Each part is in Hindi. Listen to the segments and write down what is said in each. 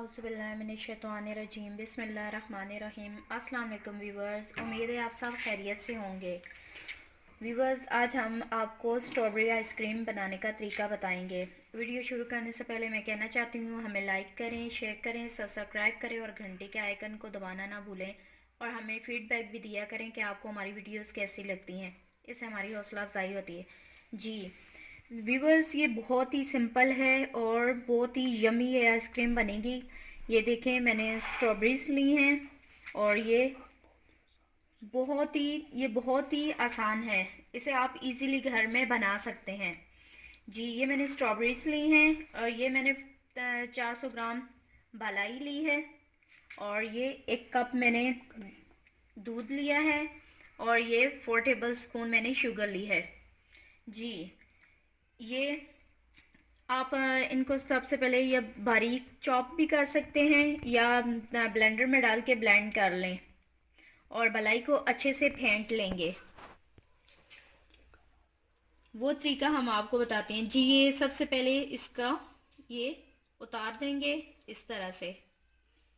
आउज़ुबिल्लाहिमिनश्शैतानिर्रजीम बिस्मिल्लाहिर्रहमानिर्रहीम। अस्सलाम वालेकुम व्यूवर्स, उम्मीद है आप सब खैरियत से होंगे। व्यूवर्स, आज हम आपको स्ट्रॉबेरी आइसक्रीम बनाने का तरीका बताएंगे। वीडियो शुरू करने से पहले मैं कहना चाहती हूँ, हमें लाइक करें, शेयर करें, सब्सक्राइब करें और घंटे के आइकन को दबाना ना भूलें। और हमें फीडबैक भी दिया करें कि आपको हमारी वीडियोस कैसी लगती हैं, इससे हमारी हौसला अफजाई होती है। जी व्यूवर्स, ये बहुत ही सिंपल है और बहुत ही यमी ये आइसक्रीम बनेगी। ये देखें, मैंने स्ट्रॉबेरीज ली हैं और बहुत ही आसान है। इसे आप इजीली घर में बना सकते हैं। जी, ये मैंने स्ट्रॉबेरीज ली हैं और ये मैंने 400 ग्राम बालाई ली है और ये 1 कप मैंने दूध लिया है और ये 4 टेबल स्पून मैंने शुगर ली है। जी, ये आप इनको सबसे पहले ये बारीक चॉप भी कर सकते हैं या ब्लेंडर में डाल के ब्लेंड कर लें और मलाई को अच्छे से फेंट लेंगे। वो तरीका हम आपको बताते हैं। जी, ये सबसे पहले इसका ये उतार देंगे इस तरह से।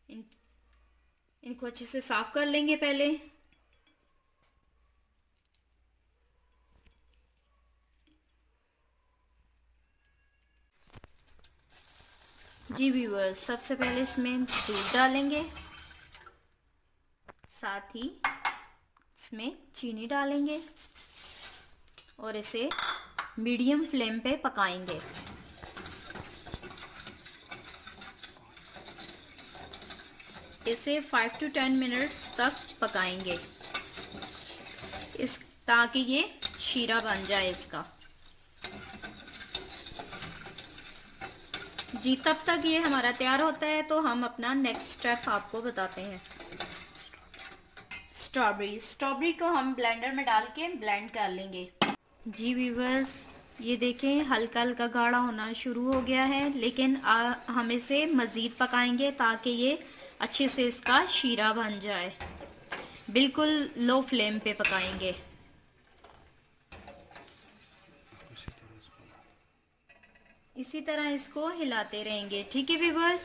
इनको अच्छे से साफ कर लेंगे पहले। जी व्यूअर्स, सबसे पहले इसमें दूध डालेंगे, साथ ही इसमें चीनी डालेंगे और इसे मीडियम फ्लेम पे पकाएंगे। इसे 5 to 10 मिनट्स तक पकाएंगे ताकि ये शीरा बन जाए इसका। जी, तब तक ये हमारा तैयार होता है तो हम अपना नेक्स्ट स्टेप आपको बताते हैं। स्ट्रॉबेरी को हम ब्लेंडर में डाल के ब्लेंड कर लेंगे। जी व्यूवर्स, ये देखें, हल्का हल्का गाढ़ा होना शुरू हो गया है, लेकिन हम इसे मज़ीद पकाएंगे ताकि ये अच्छे से इसका शीरा बन जाए। बिल्कुल लो फ्लेम पे पकाएंगे। इसी तरह इसको हिलाते रहेंगे, ठीक है व्यूवर्स,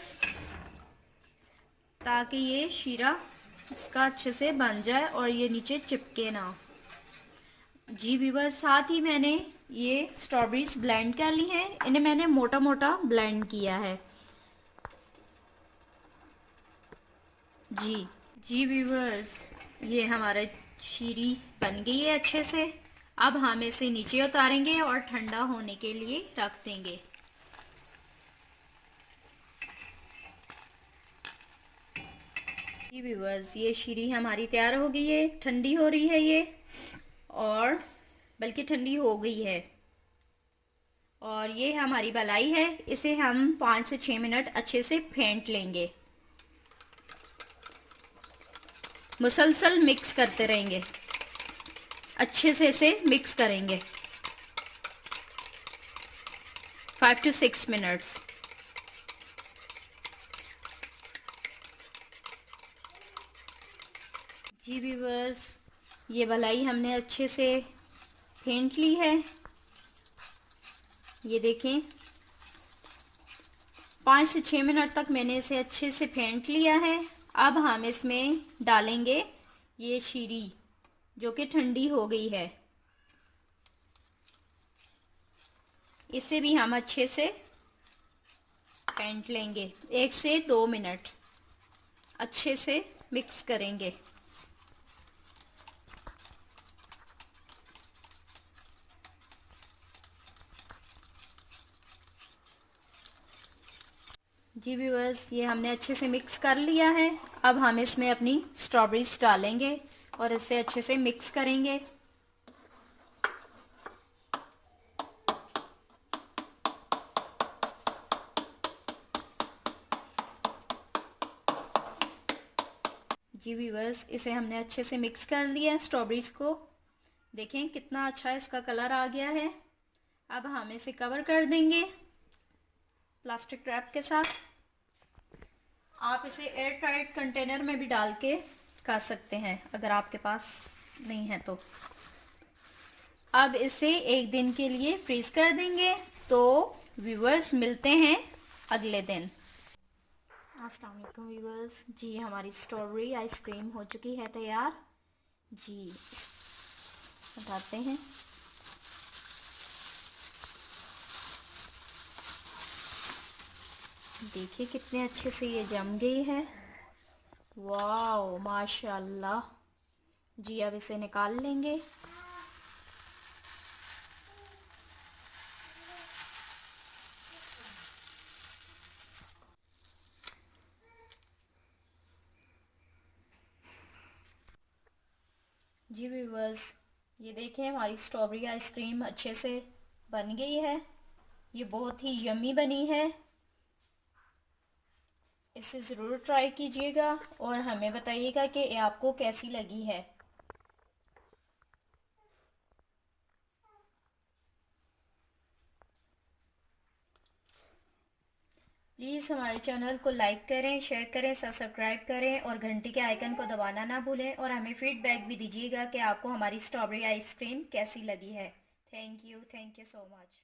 ताकि ये शीरा इसका अच्छे से बन जाए और ये नीचे चिपके ना। जी व्यूवर्स, साथ ही मैंने ये स्ट्रॉबेरीज ब्लेंड कर ली हैं। इन्हें मैंने मोटा मोटा ब्लेंड किया है। जी व्यूवर्स, ये हमारा शीरी बन गई है अच्छे से। अब हम इसे नीचे उतारेंगे और ठंडा होने के लिए रख देंगे। जी व्यूवर्स, ये शीरी हमारी तैयार हो गई है, ठंडी हो रही है ये, और बल्कि ठंडी हो गई है। और ये हमारी मलाई है, इसे हम 5 से 6 मिनट अच्छे से फेंट लेंगे। मुसलसल मिक्स करते रहेंगे, अच्छे से इसे मिक्स करेंगे 5 to 6 मिनट्स। जी व्यूवर्स, ये मलाई हमने अच्छे से फेंट ली है। ये देखें, 5 से 6 मिनट तक मैंने इसे अच्छे से फेंट लिया है। अब हम इसमें डालेंगे ये शीरी जो कि ठंडी हो गई है। इसे भी हम अच्छे से फेंट लेंगे, 1 से 2 मिनट अच्छे से मिक्स करेंगे। जी व्यूअर्स, ये हमने अच्छे से मिक्स कर लिया है। अब हम इसमें अपनी स्ट्रॉबेरीज डालेंगे और इसे अच्छे से मिक्स करेंगे। जी व्यूअर्स, इसे हमने अच्छे से मिक्स कर लिया है स्ट्रॉबेरीज को। देखें कितना अच्छा इसका कलर आ गया है। अब हम इसे कवर कर देंगे प्लास्टिक रैप के साथ। आप इसे एयर टाइट कंटेनर में भी डाल के कर सकते हैं अगर आपके पास नहीं है तो। अब इसे 1 दिन के लिए फ्रीज कर देंगे। तो व्यूअर्स, मिलते हैं अगले दिन। अस्सलाम वालेकुम व्यूअर्स। जी हमारी स्ट्रॉबेरी आइसक्रीम हो चुकी है तैयार। जी बताते हैं। देखिए कितने अच्छे से ये जम गई है। वाओ माशाल्लाह। जी अब इसे निकाल लेंगे। जी व्यूअर्स, ये देखें हमारी स्ट्रॉबेरी आइसक्रीम अच्छे से बन गई है। ये बहुत ही यम्मी बनी है। इसे ज़रूर ट्राई कीजिएगा और हमें बताइएगा कि ये आपको कैसी लगी है। प्लीज़ हमारे चैनल को लाइक करें, शेयर करें, सब्सक्राइब करें और घंटी के आइकन को दबाना ना भूलें और हमें फीडबैक भी दीजिएगा कि आपको हमारी स्ट्रॉबेरी आइसक्रीम कैसी लगी है। Thank you so much.